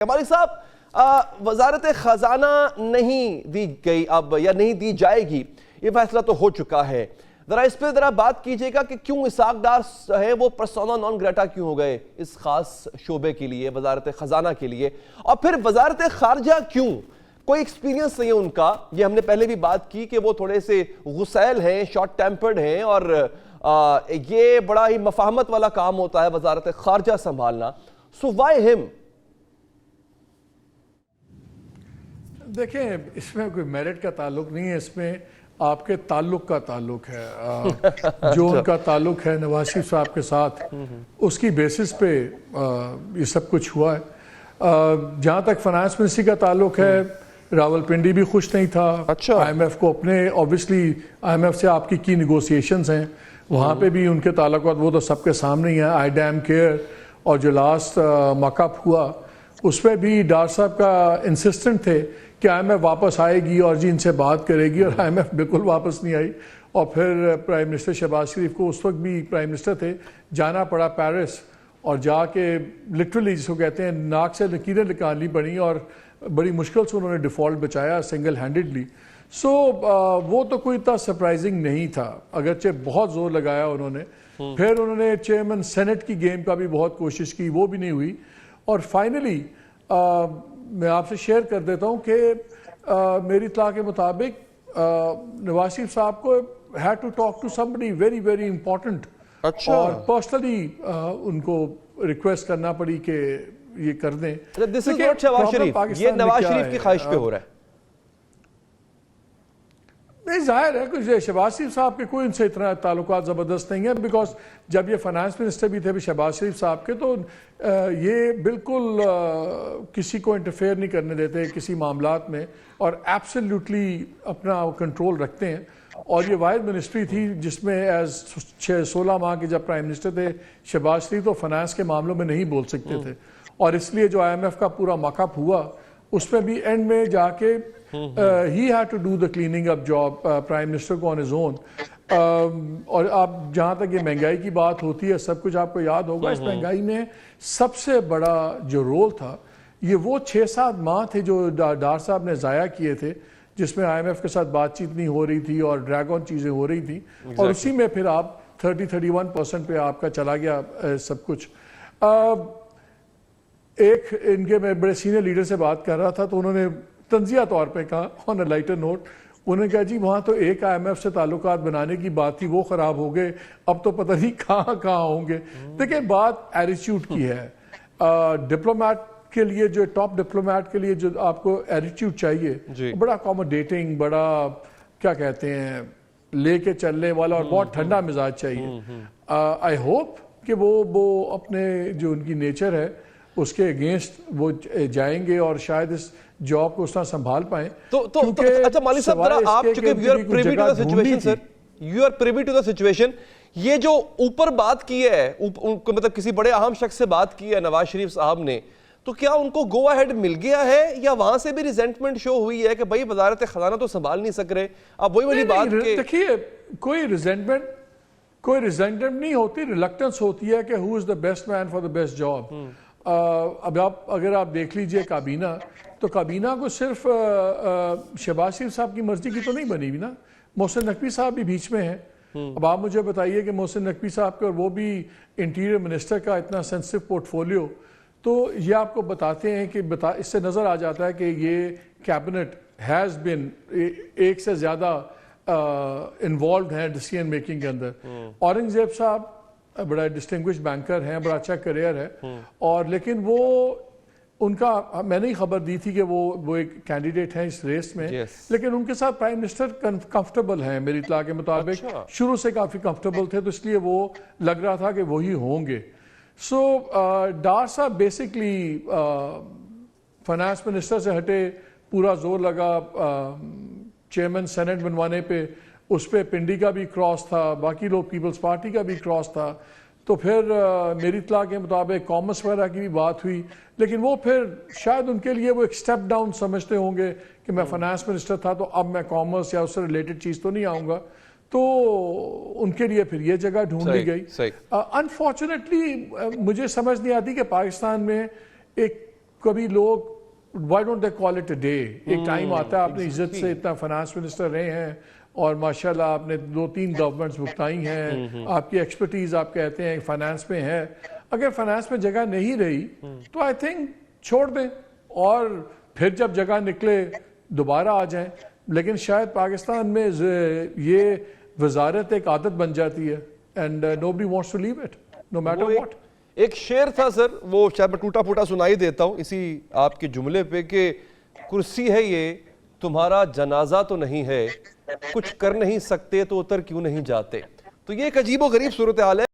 ہماری صاحب وزارت خزانہ نہیں دی گئی اب یا نہیں دی جائے گی، یہ فیصلہ تو ہو چکا ہے. ذرا اس پہ ذرا بات کیجئے گا کہ کیوں اسحاق ڈار ہے وہ پرسونا نان گریٹا کیوں ہو گئے اس خاص شعبے کے لیے، وزارت خزانہ کے لیے، اور پھر وزارت خارجہ کیوں؟ کوئی ایکسپیرینس نہیں ہے ان کا. یہ ہم نے پہلے بھی بات کی کہ وہ تھوڑے سے غسیل ہیں، شارٹ ٹیمپرڈ ہیں، اور یہ بڑا ہی مفاہمت والا کام ہوتا ہے وزارت خارجہ سنبھالنا. سو وائی ہم؟ دیکھیں، اس میں کوئی میرٹ کا تعلق نہیں ہے، اس میں آپ کے تعلق کا تعلق ہے. جو ان کا تعلق ہے نواز شریف صاحب کے ساتھ، اس کی بیسس پہ یہ سب کچھ ہوا ہے. جہاں تک فائنانس منسٹری کا تعلق ہے، راول پنڈی بھی خوش نہیں تھا. آئی ایم ایف کو اپنے اوبیسلی آئی ایم ایف سے آپ کی نیگوسیشنز ہیں، وہاں پہ بھی ان کے تعلقات وہ تو سب کے سامنے ہی ہیں. آئی ڈیم کیئر اور جو لاسٹ موک اپ ہوا اس پہ بھی ڈار صاحب کا انسسٹنٹ تھے کہ آئی ایم ایف واپس آئے گی اور جی ان سے بات کرے گی، اور آئی ایم ایف بالکل واپس نہیں آئی. اور پھر پرائم منسٹر شہباز شریف کو اس وقت بھی پرائم منسٹر تھے، جانا پڑا پیرس، اور جا کے لٹرلی جس کو کہتے ہیں ناک سے لکیریں نکالنی پڑیں، اور بڑی مشکل سے انہوں نے ڈیفالٹ بچایا سنگل ہینڈڈلی. سو وہ تو کوئی اتنا سرپرائزنگ نہیں تھا، اگرچہ بہت زور لگایا انہوں نے. پھر انہوں نے چیئرمین سینٹ کی گیم کا بھی بہت کوشش کی، وہ بھی نہیں ہوئی. اور فائنلی میں آپ سے شیئر کر دیتا ہوں کہ میری اطلاع کے مطابق نواز شریف صاحب کو had to talk to somebody very very important، اور پرسنلی ان کو ریکویسٹ کرنا پڑی کہ یہ کر دیں. This is not شہباز شریف، یہ نواز شریف کی خواہش پہ ہو رہا ہے. نہیں، ظاہر ہے کہ شہباز شریف صاحب کے کوئی ان سے اتنا تعلقات زبردست نہیں ہیں، بیکاز جب یہ فائنانس منسٹر بھی تھے شہباز شریف صاحب کے، تو یہ بالکل کسی کو انٹرفیئر نہیں کرنے دیتے کسی معاملات میں، اور ایبسلیوٹلی اپنا کنٹرول رکھتے ہیں. اور یہ واحد منسٹری تھی جس میں ایز 16 ماہ کے جب پرائم منسٹر تھے شہباز شریف، تو فائنانس کے معاملوں میں نہیں بول سکتے تھے. اور اس لیے جو آئی ایم ایف کا پورا موک اپ ہوا اس میں بھی اینڈ میں جا کے he had to do the cleaning up job prime minister کو on his own. اور آپ جہاں تک یہ مہنگائی کی بات ہوتی ہے، سب کچھ آپ کو یاد ہوگا، اس مہنگائی میں سب سے بڑا جو رول تھا یہ وہ 6-7 ماہ تھے جو ڈار صاحب نے ضائع کیے تھے، جس میں آئی ایم ایف کے ساتھ بات چیت نہیں ہو رہی تھی اور ڈریگ آن چیزیں ہو رہی تھیں، اور اسی میں پھر آپ 30-31% پہ آپ کا چلا گیا سب کچھ. ایک ان کے میں بڑے سینئر لیڈر سے بات کر رہا تھا، تو انہوں نے تنزیہ طور پہ کہا آن اے لائٹر نوٹ، انہوں نے کہا جی وہاں تو ایک آئی ایم ایف سے تعلقات بنانے کی بات تھی، وہ خراب ہو گئے، اب تو پتہ نہیں کہاں کہاں ہوں گے. دیکھیں، بات ایٹیچیوڈ کی ہے. ڈپلومیٹ کے لیے، جو ٹاپ ڈپلومیٹ کے لیے جو آپ کو ایٹیچیوڈ چاہیے، بڑا اکوموڈیٹنگ، بڑا کیا کہتے ہیں لے کے چلنے والا، اور بہت ٹھنڈا مزاج چاہیے. آئی ہوپ کہ وہ اپنے جو ان کی نیچر ہے اس کے اگینسٹ وہ جائیں گے، اور شاید اس جاب کو اس طرح سنبھال پائیں. اچھا مالی صاحب، ذرا آپ چونکہ you are privy to the situation, sir you are privy to the situation, یہ جو اوپر بات کی ہے، مطلب کسی بڑے اہم شخص سے بات کی ہے نواز شریف صاحب نے، تو کیا ان کو گو اہیڈ مل گیا ہے، یا وہاں سے بھی ریزنٹمنٹ شو ہوئی ہے کہ بھائی وزارت خزانہ تو سنبھال نہیں سک رہے؟ اب وہی والی بات کہ دیکھیے، کوئی ریزنٹمنٹ نہیں ہوتی، ریلکٹنس ہوتی ہے کہ who is the best man for the best job. اب اگر آپ دیکھ لیجئے کابینہ، تو کابینہ کو صرف شہباز شریف صاحب کی مرضی کی تو نہیں بنی ہوئی نا، محسن نقوی صاحب بھی بیچ میں ہیں. اب آپ مجھے بتائیے کہ محسن نقوی صاحب کا، اور وہ بھی انٹیریئر منسٹر کا اتنا سینسٹیو پورٹ فولیو، تو یہ آپ کو بتاتے ہیں کہ اس سے نظر آ جاتا ہے کہ یہ کیبنٹ ہیز بن ایک سے زیادہ انوالوڈ ہیں ڈیسیژن میکنگ کے اندر. اورنگزیب صاحب بڑا ڈسٹنگوش بینکر ہیں، بڑا اچھا کریئر ہے، اور لیکن وہ ان کا میں نے ہی خبر دی تھی کہ وہ ایک کینڈیڈیٹ ہیں اس ریس میں، لیکن ان کے ساتھ پرائم منسٹر کمفرٹیبل ہیں میری اطلاع کے مطابق، شروع سے کافی کمفرٹیبل تھے، تو اس لیے وہ لگ رہا تھا کہ وہی ہوں گے. سو ڈار صاحب بیسکلی فائنانس منسٹر سے ہٹے، پورا زور لگا چیئرمین سینٹ بنوانے پہ، اس پہ پنڈی کا بھی کراس تھا، باقی لوگ پیپلز پارٹی کا بھی کراس تھا. تو پھر میری اطلاع کے مطابق کامرس وغیرہ کی بھی بات ہوئی، لیکن وہ پھر شاید ان کے لیے وہ ایک سٹیپ ڈاؤن سمجھتے ہوں گے کہ میں فائنانس منسٹر تھا تو اب میں کامرس یا اس سے ریلیٹڈ چیز تو نہیں آؤں گا، تو ان کے لیے پھر یہ جگہ ڈھونڈ لی گئی. انفارچونیٹلی مجھے سمجھ نہیں آتی کہ پاکستان میں ایک کبھی لوگ why don't they call it a day. ایک ٹائم آتا ہے آپ نے عزت سے اتنا فائنانس منسٹر رہے ہیں اور ماشاءاللہ آپ نے 2-3 گورنمنٹس بکتائی ہیں, آپ کی ایکسپرٹیز آپ کہتے ہیں فائنانس میں ہے. اگر فائنانس میں جگہ نہیں رہی تو آئی تھنک چھوڑ دیں اور پھر جب جگہ نکلے دوبارہ آ جائیں. لیکن شاید پاکستان میں یہ وزارت ایک عادت بن جاتی ہے and nobody wants to leave it no matter what. ایک شعر تھا سر, وہ شاید میں ٹوٹا پھوٹا سنائی دیتا ہوں اسی آپ کے جملے پہ کہ کرسی ہے یہ تمہارا جنازہ تو نہیں ہے, کچھ کر نہیں سکتے تو اتر کیوں نہیں جاتے. تو یہ ایک عجیب و غریب صورتحال ہے.